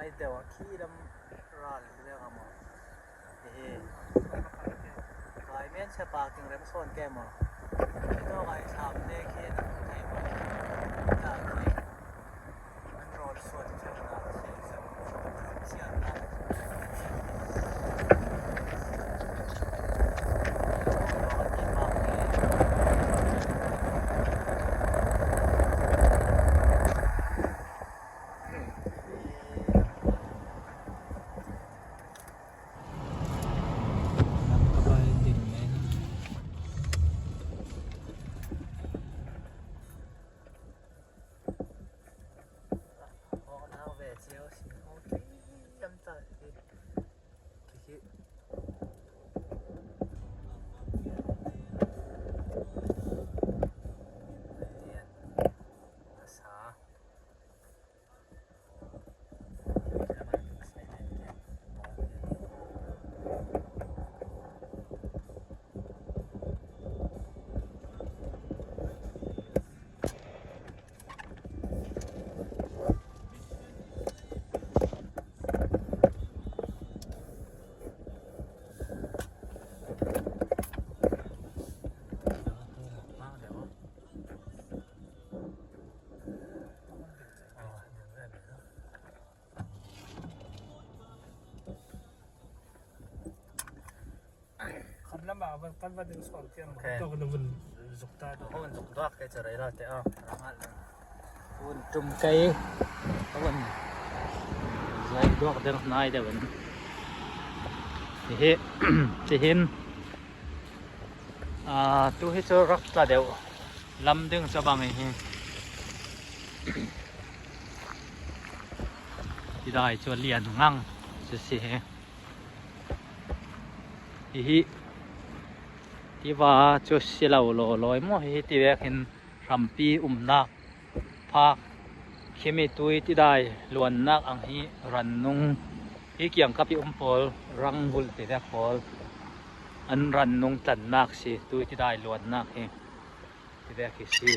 ai dewa khi dam ral le ga mo he kai men se pa king rem son ke mo to kai sam ne khi na thai mo ta ki an rol son che na se se na lama kan va ding sol tiam to kan vun zukta to hon zuk dak ke charai la te a rangal un tum kai hon zai dok der nai de wen he te hin tu he cho rak ta deu lam ding cha bang he ti dai cho lian ngang se se hiที่ว่าจุดสิเราลอยมั่วที่แวกเห็นรำปีนักภาคเคมีตุยที่ได้ล้วนนักอังฮีรันนุงที่เกี่ยงกับปีพอลรังบุลที่แวกพอลอันรันนุงตันนักสิตุยที่ได้ล้วนนักที่แวกสิ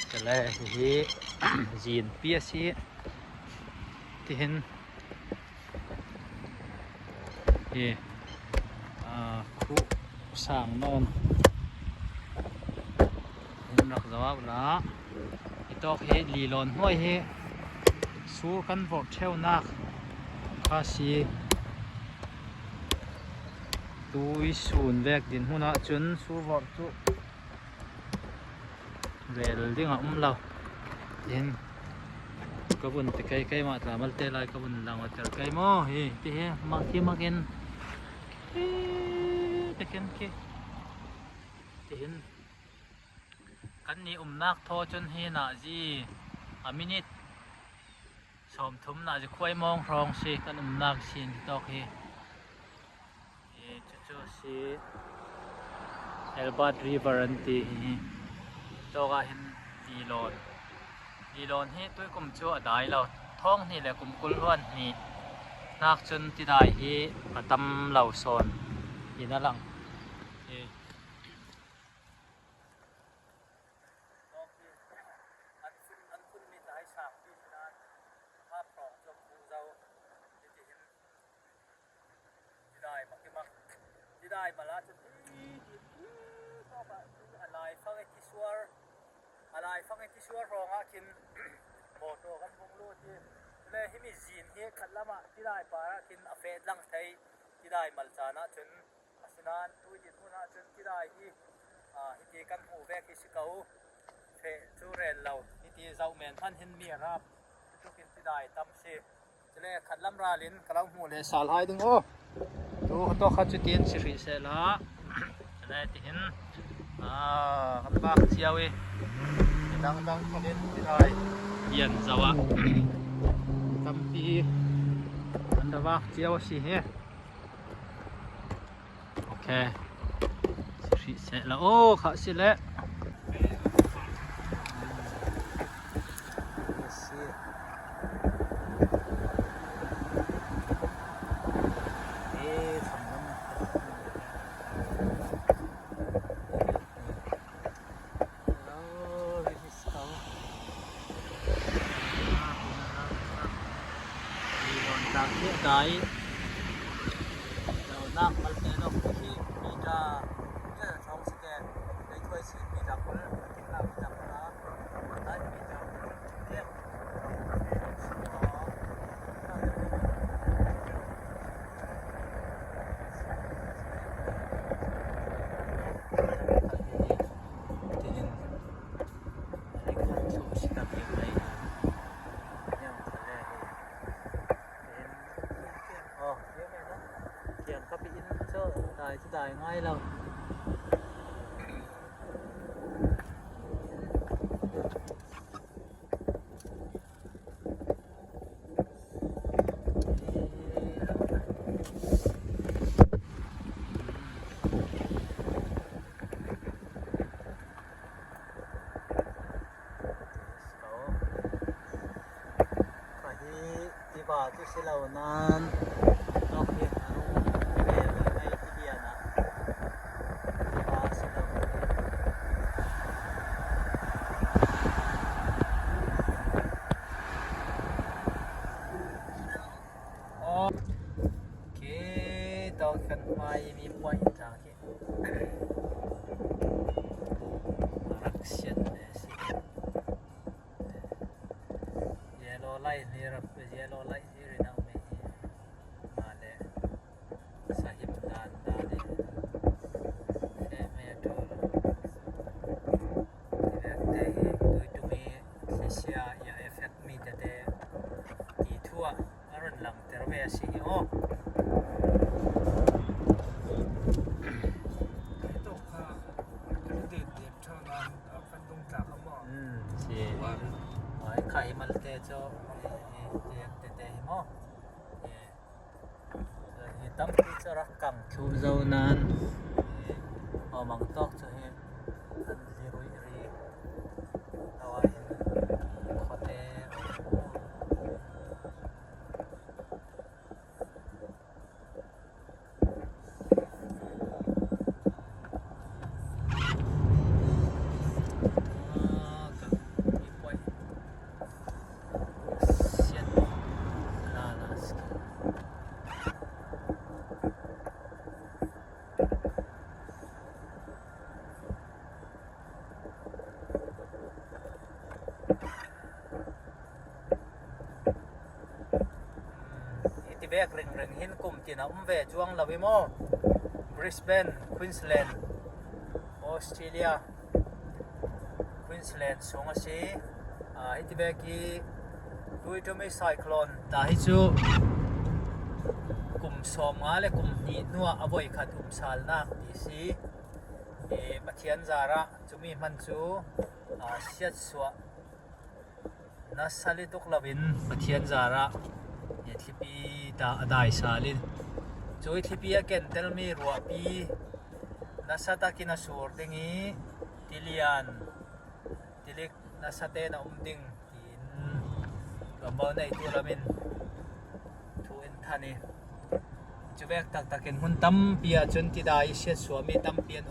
จะเลยที่จีนเปียสิที่เห็นคุสร้างนอนนักจาวบละอีตอกเฮลีลอนห้วยเฮสู้กันบดเชวนักข้าสีตุยสูนแวกดินหัวน่ะจนสู้บดจุเวลดิ้งเราเห็นกบุนตะไคร้มาตรามัลเตลายกบุนดังวัดตะไคร้โม่เฮ้ที่เฮมาที่มากินตะเคียนเกเห็นกันนี่นักโทจนเฮน่ะจีมินิตชมทุ่มน่ะจะคุยมองรองสิกันนักสินตอกเฮจู่ๆสิเอลบาร์รีเวอร์นตีตอกเห็นดีลอนเฮตัวกุมจั่วได้เราท้องนี่แหละกุมกุลวันนี่นักจนที่ได้เฮกระตำเหล่าโซนอีนั่นหลังได้มาแล้วจะก็แบบอะไรฟังไอ้ที่ชัวร์รองอ่ะกินโบโตกันพงลูที่เลยให้มีจีนที่ขัดละมาที่ได้ปากินอเฟดลังไทยที่ได้มาจานะจนสินานตุยดินหัวนะจนที่ได้ที่ที่กันหูแวกที่สิเกาเฟจูเรนเราที่เจ้าแมนพันเห็นเมียรับทุกกินที่ได้ตำเสจะเลยขัดลำราลินกระลำหูเลยสาลายดึงโอ้ตัวข้าจุดเทียนสิริเสละจะได้ที่เห็นกันบ้าเชียวดังเขาเล่นที่ได้เย็นสวะทำปีอันดับบ้าเชียวสิเฮโอเคสิริเสละโอ้ข้าสิเละ จากที่ได้เรานักมันเป็นเราที่มีตาจะช่องสแกนในถ้วยสีมีดับเบิลที่เรามีดับนะได้มีดับเรียกได้ง่ายแล้วที่ว่าที่สิเรานั้นนอกเหตุอารมณ์ไม่ที่เดียนะที่ว่าสิเราโอเคต่อกันไปมีพอยต์จากที่รักเสียนสิyellow light ni rap yellow light ni rina me male sahib dan dane se me to direkte dui to me sia ya effect mi de ti thua aron lang terwe si o to ka de de chanan apan dong ta ka mo si ai khai mal te cho te te mo e tam ti cho rak kang thu zo nan o mang tok cho he an ji rui ri tawa hin khoteเบกเร่งๆหินกลุ่มที่น่ะเวจวงลาวิโม Brisbane Queensland Australia Queensland สงอาชีฮิติเบกีดูจะไม่ไซโคลนแต่ฮิจูกลุ่มสมงาและกลุ่มนี้นัวอวัยขัดอุมซาลนักดีซีมาเทียนจาระจะมีมันจูเสียดสวนัสซาลิตุกลาวินมาเทียนจาระที่ปีตาได้สาลินช่วยที่ปีเก่นเตลมีรัวปีนัสตากินาสูร์ดิงีติเลียนติลิกนัสเตนะดิงอินลำบากในตัวละมินทูอินทานีจะแบกตักกินหุ่นตั้มปีจนที่ได้เสียสวมีตั้มเปลี่ยน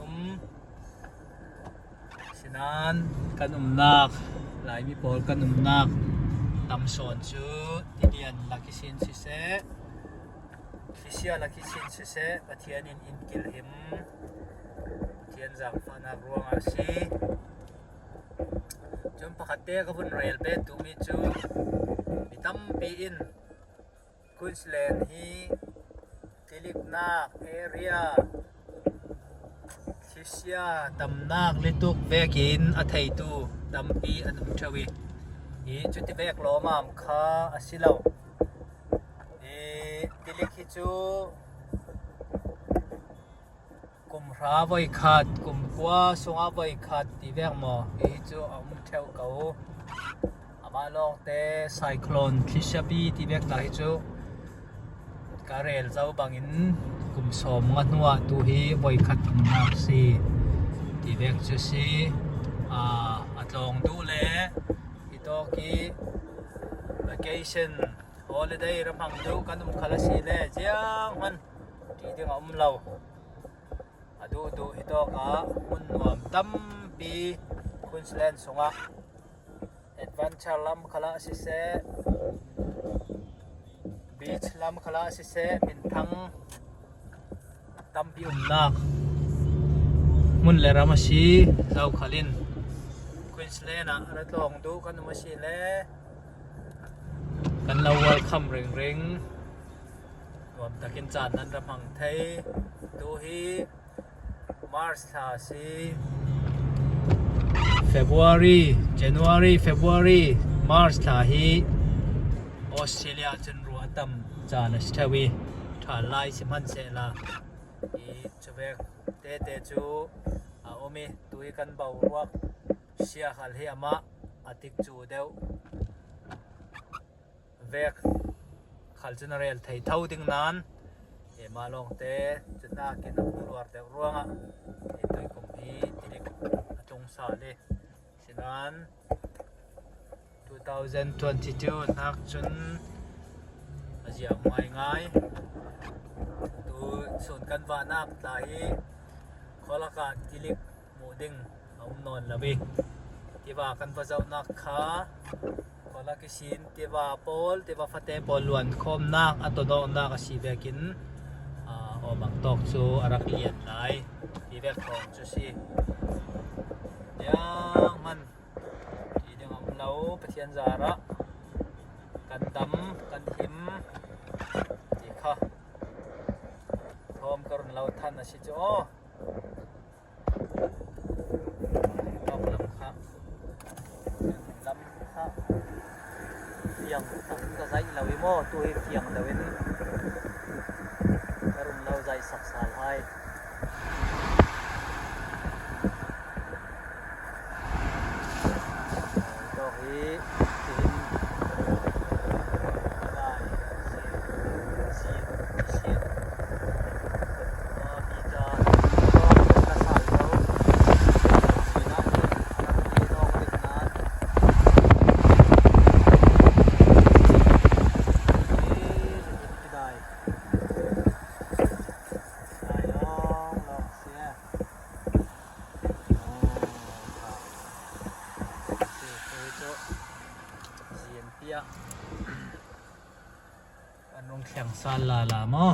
ฉะนั้นกันนักหลายมีโพลกันนักตำสอนชูติเดียนลักขิสินสิเสคิเชียลักขิสินสิเสปะเทียนินอินกิลหิมเทียนจากฟานักรวงอาชีจนปกติก็บุญเรลเบตูมิจูมีตั้มปีอินควีนส์แลนด์ฮีติลิกนาเอเรียคิเชียตำนักลิตุกเวกินอัฐยตูตำปีอันมุชวีจุดที่เบกล้อมข้าอาศิลาวติลิกิจูกุมราบอยขัดกุมกัวสงอาบอยขัดที่เบกมอจูอามุเทวเก่าอามาลองเตไซโคลนคิชบีที่เบกได้จูการเรลเจ้าบางอินกุมสมงัดนัวตัวฮีบอยขัดกุมนักซีที่เบกจูซีอัดลองดูแลtoki vacation holiday ramang do kanum khalasi le jiang man ti ding law adu do ito ka munwam tampi Queensland songa adventure lam khala si se beach beach lam khala si se min thang tampi nak mun le ramashi zau khalin Queensland ratlong du kan mashi le kan la welcome ring rwam takin chan nan ramang thai tu hi March tha si February January February March tha hi Australia chun ru atam chan stawi tha lai si man se la i chawek te chu a omi tui kan bau ruak sia khal hi ama atik chu deu vek khal general thei thau ding nan e malong te chuna kin ruar te ruanga e toi kum hi tilik atong sa le sinan 2022 nak chun azia mai ngai tu sun kan wa nak tai kholaka tilik moding om non labi tiwa kan pazau nak kha kola kisin tiwa pol tiwa fate pol luan khom nak atono nak si bekin o mak tok chu arak lian lai ti vek khom chu si yang man ti ding am lau pathian zara kan dam kan him ti kha thom karun lau than na si chu o yang ka zai lawi mo tu hi tiang lawen karun lau zai sak sal hai to hi tin lai si si bi ta to ka sal lau sina ni no dik na anong siyang sala mo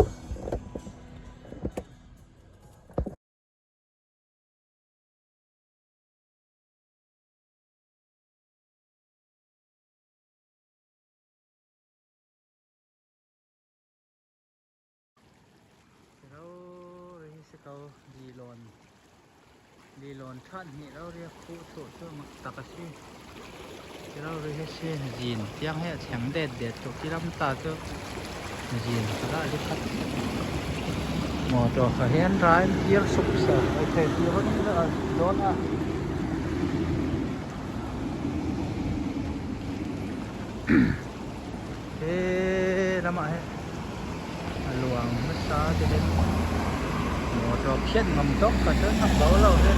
di lon than niเราเรียกคู่โถช่วงตะกะซีเราเรียกเช่นจีนเตียงให้แข็งเด็ดตกที่ลำตาเจ้าจีนก็ได้ดิครับหมอตัวเขาเห็นร้ายเยี่ยมสุดสันโอเคที่วันนี้เราโดนเฮ้ละมาให้หลวงไม่ช้าจะเป็นหมอตัวเพี้ยนงำตกก็จะทำเบาเราเลย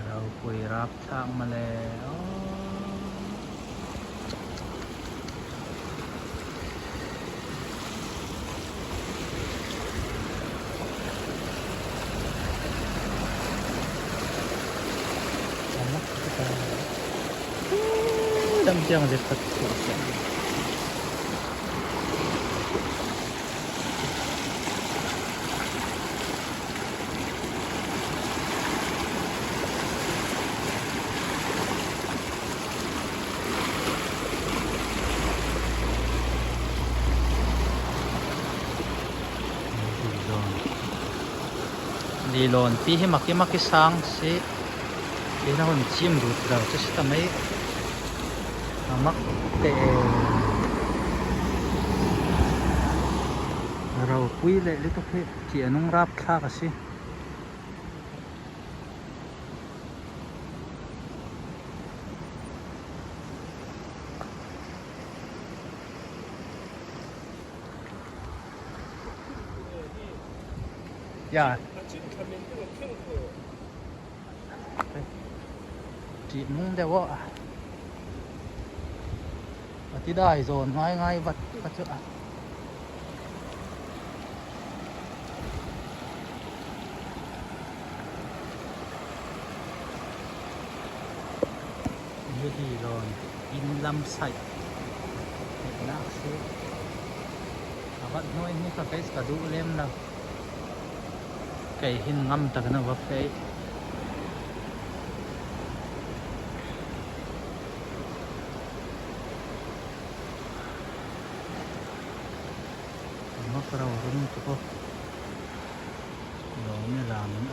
เราคุยรับทางมาแล้ว这样子可出现。ดีโลนปีให้มักสร้างสิเป็นคนจิ้มดูเราจะทำให้มักแต่เราคุยเลยลิตรเพเกี่ยนุ่งรับค่ากันสิอย่าจีนุ่งแต่ว่าที่ได้โซนง่ายวัดก็จะ อยู่ดีรอนกินลำไส้เห็ดลากซุปอาวัดน้อยนี่ก็ไปกระดูเล่มแล้วไก่หินงำตะกันนะว่าไปมักเรารุ่นทุกคนเราไม่ลามัน